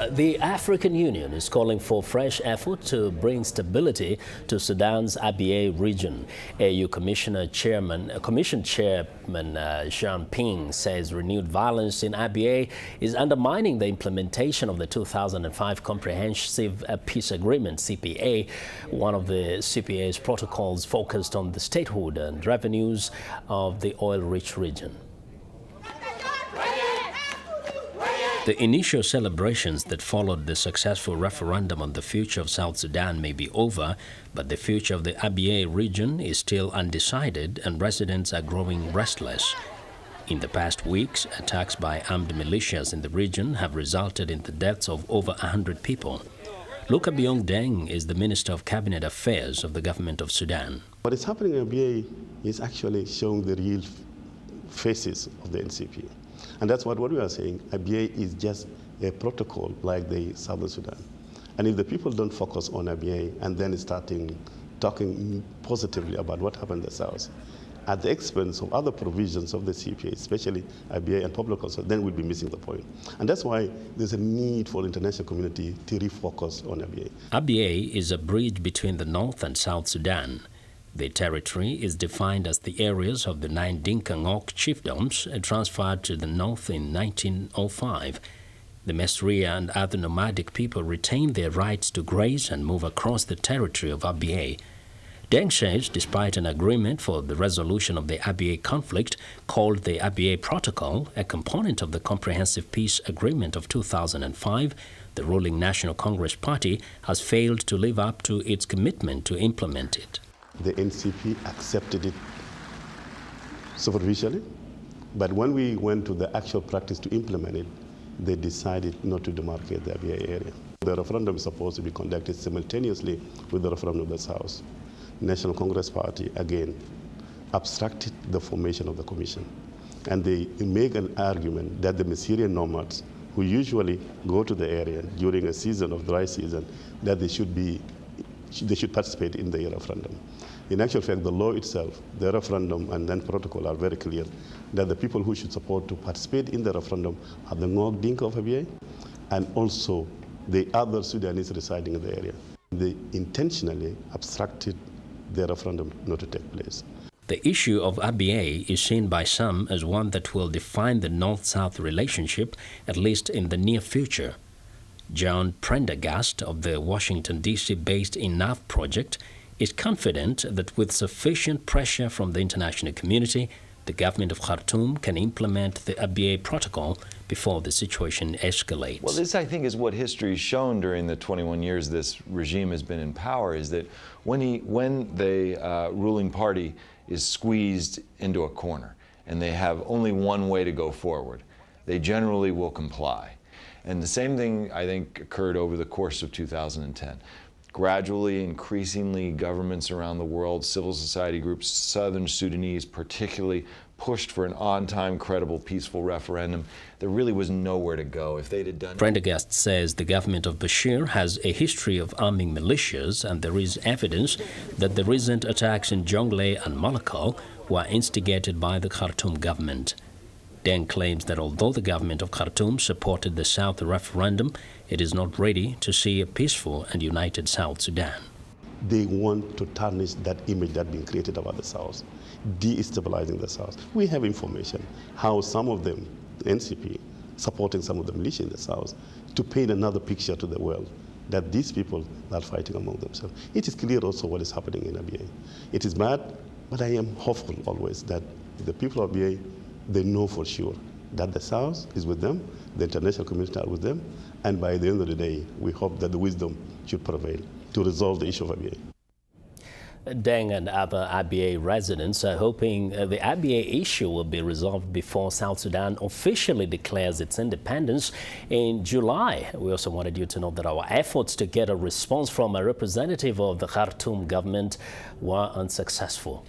The African Union is calling for fresh effort to bring stability to Sudan's Abyei region. AU Commission Chairman Jean Ping says renewed violence in Abyei is undermining the implementation of the 2005 Comprehensive Peace Agreement, CPA. One of the CPA's protocols focused on the statehood and revenues of the oil-rich region. The initial celebrations that followed the successful referendum on the future of South Sudan may be over, but the future of the Abyei region is still undecided and residents are growing restless. In the past weeks, attacks by armed militias in the region have resulted in the deaths of over 100 people. Luka Deng is the Minister of Cabinet Affairs of the government of Sudan. What is happening in Abyei is actually showing the real faces of the NCP. And that's what we are saying. Abyei is just a protocol like the Southern Sudan. And if the people don't focus on Abyei and then talking positively about what happened in the South, at the expense of other provisions of the CPA, especially Abyei and public consult, then we'll be missing the point. And that's why there's a need for the international community to refocus on Abyei. Abyei is a bridge between the North and South Sudan. The territory is defined as the areas of the 9 Dinka Ngok chiefdoms transferred to the north in 1905. The Mesria and other nomadic people retain their rights to graze and move across the territory of Abyei. Deng says despite an agreement for the resolution of the Abyei conflict called the Abyei Protocol, a component of the Comprehensive Peace Agreement of 2005, the ruling National Congress Party has failed to live up to its commitment to implement it. The NCP accepted it superficially, but when we went to the actual practice to implement it, they decided not to demarcate the Abyei area. The referendum is supposed to be conducted simultaneously with the referendum of the South. National Congress Party, again, obstructed the formation of the commission. And they make an argument that the Meserian nomads, who usually go to the area during a season of dry season, that they should participate in the referendum. In actual fact, the law itself, the referendum and then protocol are very clear that the people who should support to participate in the referendum are the Ngok Dinka of Abyei and also the other Sudanese residing in the area. They intentionally obstructed the referendum not to take place. The issue of Abyei is seen by some as one that will define the North-South relationship, at least in the near future. John Prendergast of the Washington, D.C.-based Enough Project is confident that with sufficient pressure from the international community, the government of Khartoum can implement the Abyei Protocol before the situation escalates. Well, this, I think, is what history has shown during the 21 years this regime has been in power, is that when the ruling party is squeezed into a corner and they have only one way to go forward, they generally will comply. And the same thing, I think, occurred over the course of 2010. Gradually, increasingly, governments around the world, civil society groups, Southern Sudanese particularly, pushed for an on-time, credible, peaceful referendum. There really was nowhere to go. If they'd have done it. Prendergast says the government of Bashir has a history of arming militias, and there is evidence that the recent attacks in Jonglei and Malakal were instigated by the Khartoum government. Deng claims that although the government of Khartoum supported the South referendum, it is not ready to see a peaceful and united South Sudan. They want to tarnish that image that's been created about the South, destabilizing the South. We have information how some of them, the NCP, supporting some of the militia in the South, to paint another picture to the world that these people are fighting among themselves. It is clear also what is happening in Abyei. It is bad, but I am hopeful always that the people of Abyei, they know for sure that the South is with them, the international community are with them, and by the end of the day, we hope that the wisdom should prevail to resolve the issue of Abyei. Deng and other Abyei residents are hoping the Abyei issue will be resolved before South Sudan officially declares its independence in July. We also wanted you to know that our efforts to get a response from a representative of the Khartoum government were unsuccessful.